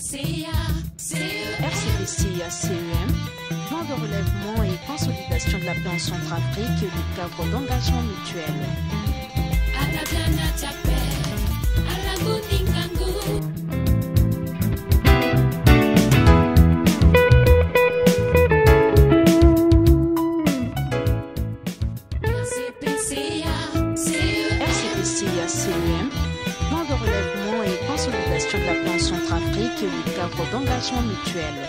RCPCA-CEM, plan de relèvement et consolidation de la paix en Centrafrique et le cadre d'engagement mutuel. RCPCA-CEM, plan de relèvement et consolidation de la paix en Centrafrique et le cadre d'engagement mutuel.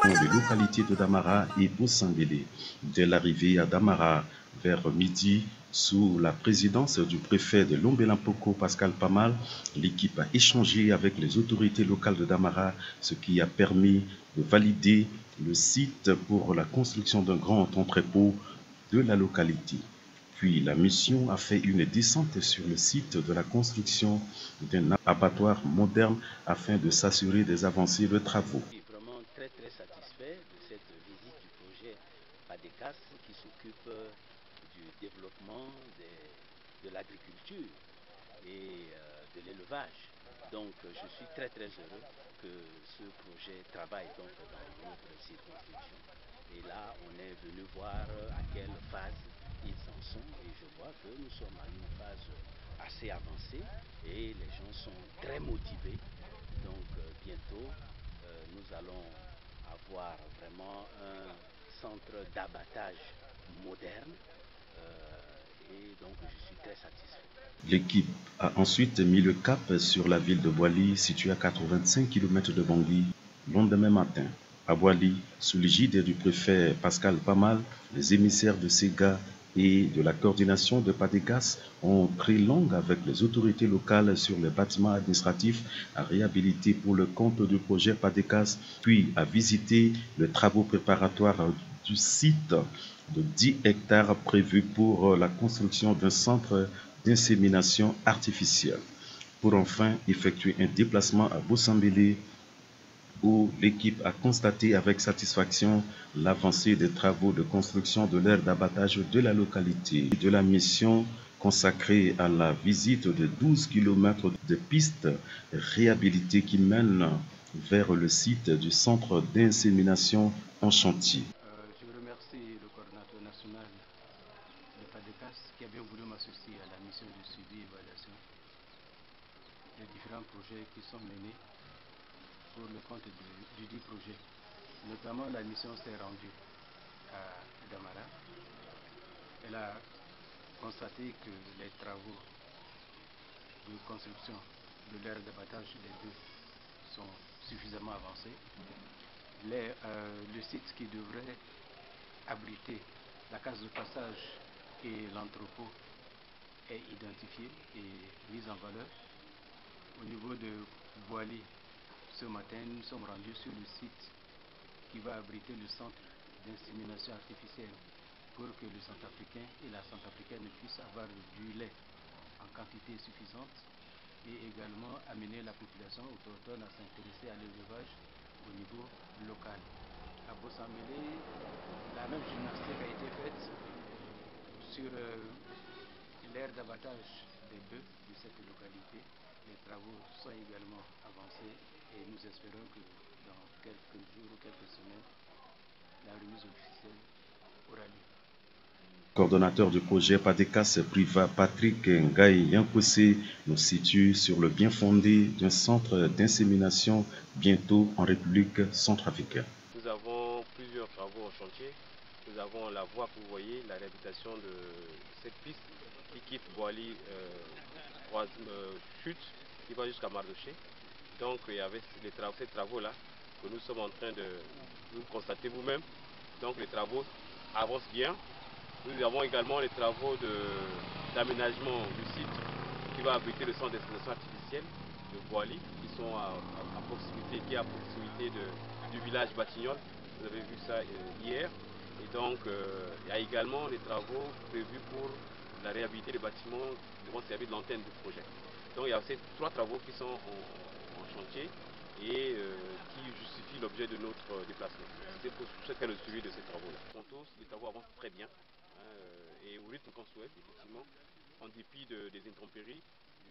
Les localités de Damara et Bosambélé. Dès l'arrivée à Damara, vers midi, sous la présidence du préfet de Lombé-Lampoko, Pascal Pamal, l'équipe a échangé avec les autorités locales de Damara, ce qui a permis de valider le site pour la construction d'un grand entrepôt de la localité. Puis la mission a fait une descente sur le site de la construction d'un abattoir moderne afin de s'assurer des avancées de travaux. Je suis vraiment très satisfait de cette visite du projet PADECAS qui s'occupe du développement de l'agriculture et de l'élevage. Donc je suis très heureux que ce projet travaille donc dans notre circonscription. Et là on est venu voir à quelle phase ils en sont et je vois que nous sommes à une phase assez avancée et les gens sont très motivés. Donc bientôt nous allons avoir vraiment un centre d'abattage moderne et donc je suis très satisfait. L'équipe a ensuite mis le cap sur la ville de Boili, située à 85 km de Bangui, le lendemain matin. À Boili, sous l'égide du préfet Pascal Pamal, les émissaires de SEGA et de la coordination de PADECAS ont pris langue avec les autorités locales sur les bâtiments administratifs à réhabiliter pour le compte du projet PADECAS, puis à visiter les travaux préparatoires du site de 10 hectares prévus pour la construction d'un centre d'insémination artificielle, pour enfin effectuer un déplacement à Bosambélé où l'équipe a constaté avec satisfaction l'avancée des travaux de construction de l'aire d'abattage de la localité. De la mission consacrée à la visite de 12 km de pistes réhabilitées qui mènent vers le site du centre d'insémination en chantier. Je remercie le coordinateur national de PADECAS qui a bien voulu m'associer à la mission de suivi et évaluation des différents projets qui sont menés pour le compte du dit projet. Notamment la mission s'est rendue à Damara. Elle a constaté que les travaux de construction de l'aire d'abattage des deux sont suffisamment avancés. Le site qui devrait abriter la case de passage et l'entrepôt est identifié et mis en valeur. Au niveau de Boili, ce matin, nous sommes rendus sur le site qui va abriter le centre d'insémination artificielle pour que le Centrafricain et la Centrafricaine puissent avoir du lait en quantité suffisante et également amener la population autochtone à s'intéresser à l'élevage au niveau local. À Bosambélé, la même gymnastique a été faite sur l'aire d'abattage des bœufs de cette localité. Les travaux sont également avancés et nous espérons que dans quelques jours ou quelques semaines, la remise officielle aura lieu. Coordonnateur du projet PADECAS Priva Patrick Ngaï Yankoussé nous situe sur le bien fondé d'un centre d'insémination bientôt en République centrafricaine. Nous avons plusieurs travaux en chantier. Nous avons la voie que vous voyez, la réhabilitation de cette piste qui quitte Boili chute, qui va jusqu'à Mardoché. Donc il y avait ces travaux-là que nous sommes en train de vous constater vous-même. Donc les travaux avancent bien. Nous avons également les travaux d'aménagement du site qui va abriter le centre d'insémination artificielle de Boili, qui sont à proximité, qui est à proximité du village Batignolles. Vous avez vu ça hier. Et donc, il y a également des travaux prévus pour la réhabiliter des bâtiments qui vont servir de l'antenne du projet. Donc, il y a ces 3 travaux qui sont en chantier et qui justifient l'objet de notre déplacement. C'est pour faire le suivi de ces travaux-là. Les travaux avancent très bien et au rythme qu'on souhaite, effectivement, en dépit des intempéries.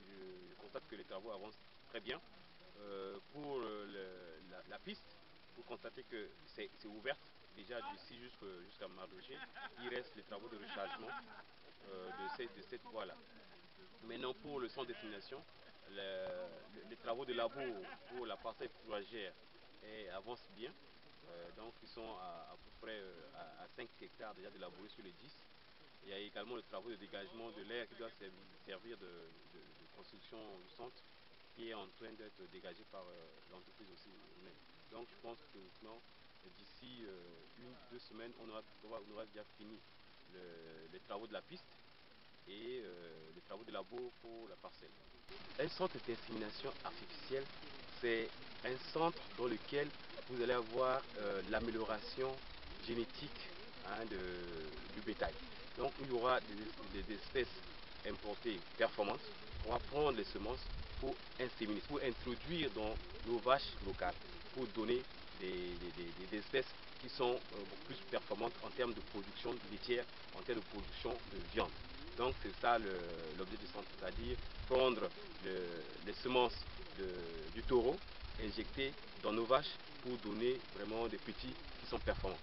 Je constate que les travaux avancent très bien. Pour la piste, vous constatez que c'est ouverte déjà d'ici jusqu'à Mardoché. Il reste les travaux de rechargement de cette voie-là. Maintenant, pour le centre de destination, les travaux de labour pour la parcelle fourragère avancent bien. Donc, ils sont à peu près à 5 hectares déjà de labourés sur les 10. Il y a également le travaux de dégagement de l'air qui doit servir de construction du centre, qui est en train d'être dégagé par l'entreprise aussi même. Donc je pense que d'ici 1-2 semaines, on aura déjà fini les travaux de la piste et les travaux de labo pour la parcelle. Un centre d'insémination artificielle, c'est un centre dans lequel vous allez avoir l'amélioration génétique du bétail. Donc il y aura des espèces importées performantes. On va prendre les semences pour inséminer, pour introduire dans nos vaches locales, pour donner des espèces qui sont beaucoup plus performantes en termes de production laitière, en termes de production de viande. Donc c'est ça l'objet du centre, c'est-à-dire prendre les semences du taureau, injecter dans nos vaches pour donner vraiment des petits qui sont performants.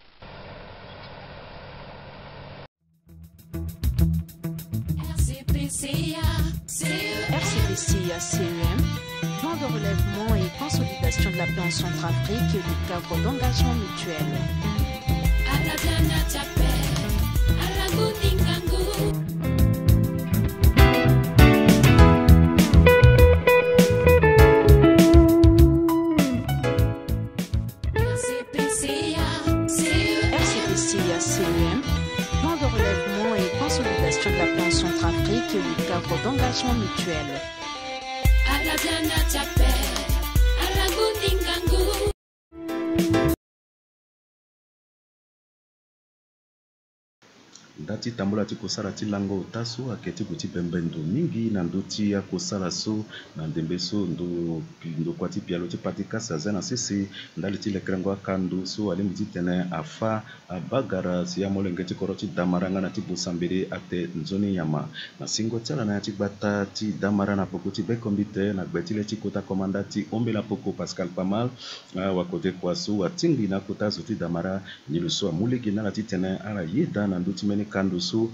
RCPCA-CEM, plan de relèvement et consolidation de la paix en Centrafrique et le cadre d'engagement mutuel. RCPCA-CEM, plan de relèvement et consolidation de la paix en Centrafrique et le cadre d'engagement mutuel. Ndati tambola ti kosala ti lango taso aketi kuti pembendo mingi na nduti ya kosala so na ndembe so ndo kwa ti pialo ti pati kasa za na sisi ndali ti lekrengo akandu so ali miti tene afa abagara si ya molenge ti koro ti damaranga na ti busambiri ate nzoni yama na singo tiala na ya ti gbata ti damara na poko ti bekombite na gbe ti le ti kota komanda ti ombela poko Pascal Pamal wakote kwa so atingi na kota so ti damara nyilu so amulegi na la ti tene ala yeda na nduti meni kandu so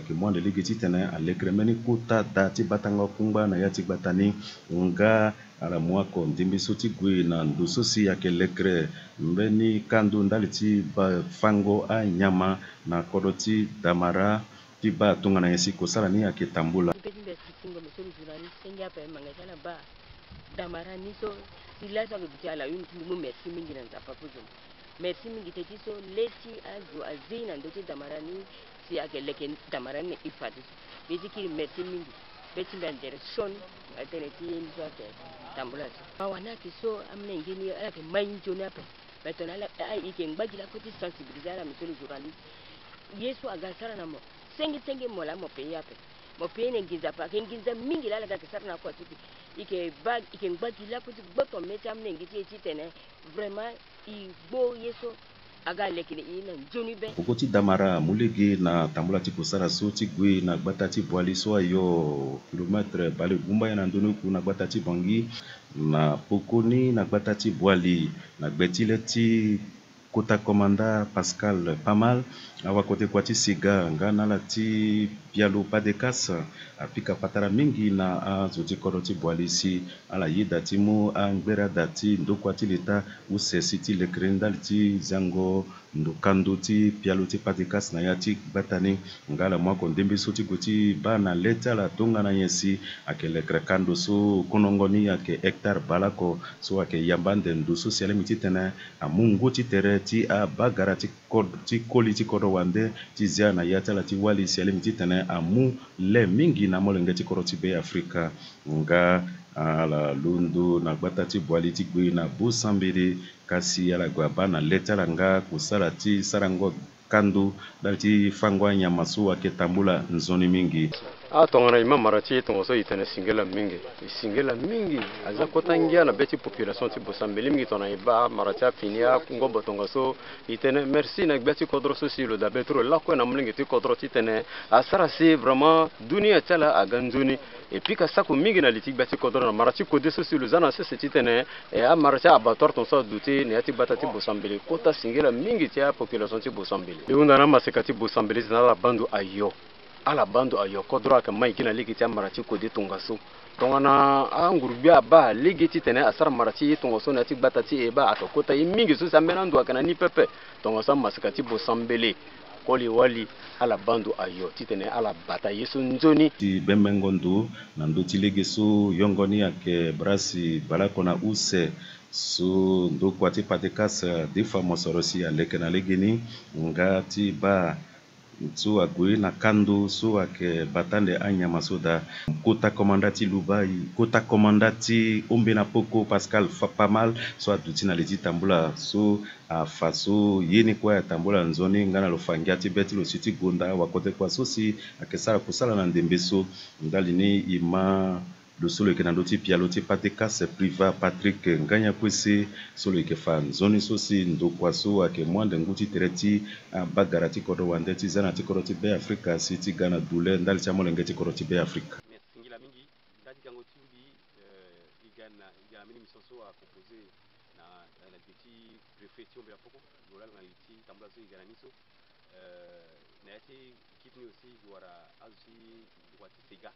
ke mwande ligi ti tene alekre meni kota da ti batanga kungba na ya ti gbatani nga ala mwako ndimbi so ti gwe na ndu so si yake lekre mbeni kandu ndali ti fango a nyama na kodo ti damara ti ba tunga na yesi kosala ni yake tambula damara ni so sila so ke ala une mu merci mingi na nzapa pozo merci mingi te so leti azu azina ndote damara ni si ake leke damara ni ifatu beti ki merci mingi beti ndere son atene ti ni so ake tambula wana ke so amne ngini ala ke mainjo na pe betona la ike ngbaji la ko ti sensibiliser la monsieur le journaliste yesu agasara na mo sengi mo la mo pe yape mo pe ne ngiza pa ke ngiza mingi la ke sara na ko ti ike ngbaji la ko ti gboto meti amne ngiti ti tene vraiment i gbo yeso aga lekini ina njoni be pokoti damara mulegi na tambula ti kosala so ti gwe na gbata ti boali so ayo kilometre bale gumba ya na ndonu ku na gbata ti bangi na pokoni na gbata ti boali na gbeti le ti kota komanda Pascal Pamal awa kote kwa ti siga nga na la ti pialo padekas apika patara mingi na azo ti koro ti boali si ala yeda ti mu angbera da ti ndokwa ti leta usesi ti lekre ndali ti zango ndokandu ti pialo ti padekas na ya ti gbatani nga la mwako ndembe so ti go ti ba na leta la tonga na yesi ake lekre kando so konongoni ake hectare balako so ake yambande ndu so si ale mi ti tene amungu ti tere ti abagara ti koli ti koro wande ti zia na ya tala ti wali si ale mi ti tene amu le mingi na molenge ti koro ti be Afrika nga ala londo na gbatati bwaliti gwe na bosambele kasi ala gwaba na letalanga kusalati sarango kando dalti fangwa nyamasu aketambula nzoni mingi tongana ima marati tongoso itene singela mingi aza kotangia na beti population ti bosambeli mingi tona iba marati afinia ngombo tongoso itene merci na beti kodroso silo da betro la ko na mlingi ti kodro ti tene asara si vraiment dunia tala aganzuni et puis ka sako mingi na litik beti kodro na marati kodeso silo zana se ti tene e a marati abator tonso duti ne ati batati bosambeli kota singela mingi ti population ti bosambeli e undana masekati bosambeli na la bandu ayo ala bando ayo kodro ka mai kina ligi ta marati ko de tungaso tongana angurbi aba ligi ti tene asar marati tungaso na ti batati e ba atokota imingi so samena ndo kana ni pepe tongaso maskati bosambele koli wali ala bando ayo ti tene ala bata yeso nzoni ti bembengondo na ndo ti ligi so yongoni ake brasi balakona use so ndo kwati patekas de famosorosi aleke na legeni ngati ba so agwe na kando so ake batande anyama soda kota komandati Lubai kota komandati Ombena Poko Pascal Pamal so aduti na leti tambula so faso yeni kwa ya tambula nzoni ngana lofangia ti beti lo siti gonda wakote kwa so si akesala kusala na ndembeso ngali ni ima le solo ke nandoti pialoti patekas priva Patrick nganya kwese solo ke fan zoni sosi ndo kwaso ake mwande nguti tereti bagarati kodo wandeti zana ti koroti be Afrika siti Ghana dule ndali cha molengeti koroti be Afrika singila mingi ndati kango timbi igana mini misoso a composer na petit préfet Ombena Poko lola na liti tambula so igana niso na yati kitni aussi wara azuti wati sega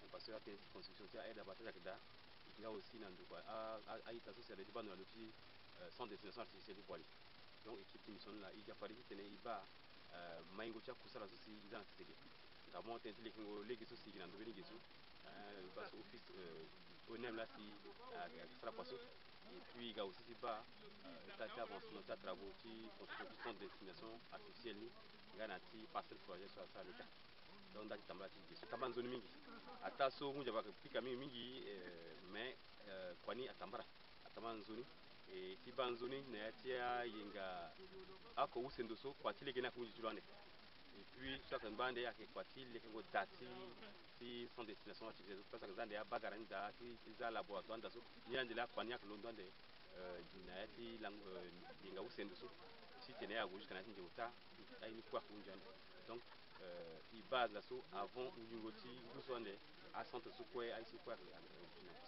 parce que la construction qui aide à battre il y a aussi dans Aïta social des bandes l'outil sans destination artificielle du Boali. Donc équipe qui mission là il y a pas dit tenait iba maingo cha kusala sosi izana tsege. Ngamo tenti leki sosi na ndobeni gesu bas office onem là si sera passé et puis il y a aussi iba tata avancement ta travaux qui construction sans destination artificielle ni ngana ti parcelle projet sur ça le cas. Donc dans tambla ti gesu kama nzoni mingi ata so munja baka pika mingi mais kwani atambara atama nzoni e tiba nzoni na yatia yinga ako usendo so kwatile gena kunji tulande et puis chaque bande yake kwatile kengo dati si sans destination artificielle parce que zande ya bagaranda ti za laboratoire ndaso nyande la kwani yak londo ande na yati yinga usendo so si tene ya gauche kana tinje uta ai ni kwa kunja donc il base là so avant unyungoti usonde à centre so quoi ai so quoi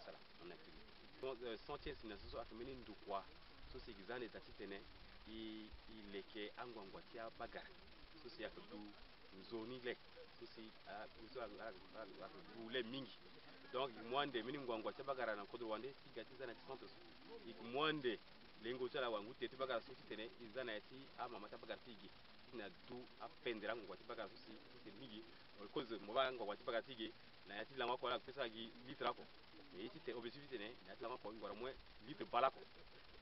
sala on activité donc sentier sinaso akameni ndukwa so si gizane tati tene il leke angwangwa tia bagar so si akatu zoni lek so si uso ule mingi donc mwande mini ngwangwa tia bagara na kodro wande si gatiza na centre so ik mwande lengo chala wangu tete bagara so tene izana yati ama mata bagar tigi na du apendera ngwa tibaga susi mingi cause moba ngwa tibaga tigi na yati lama ko la pesa gi litre ko e yiti te obesity ne na lama ko ngora mo litre bala ko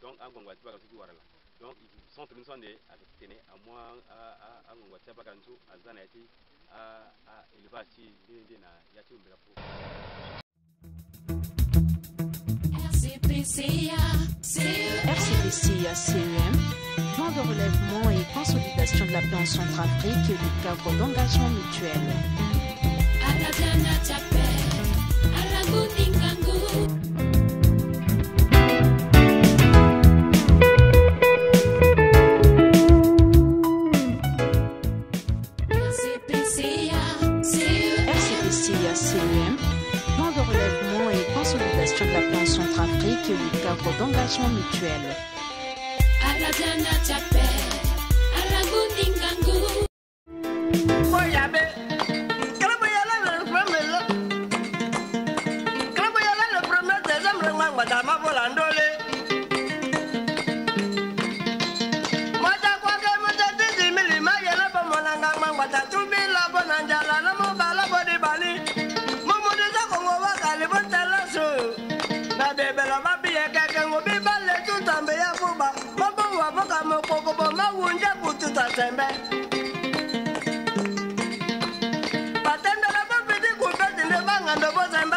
donc ngwa tibaga suki warala donc il centre nous sonde avec tene à moi à ngwa tibaga nzu azana yati a élevage ndi na yati Ombena Poko RCPCA CEM, plan de relèvement et consolidation de la paix en Centrafrique et le cadre d'engagement mutuel. RCPCA CEM, plan de relèvement et consolidation de la paix en Centrafrique et le cadre d'engagement mutuel. Batenda la bambidi kubeti ne banga ndo bozemba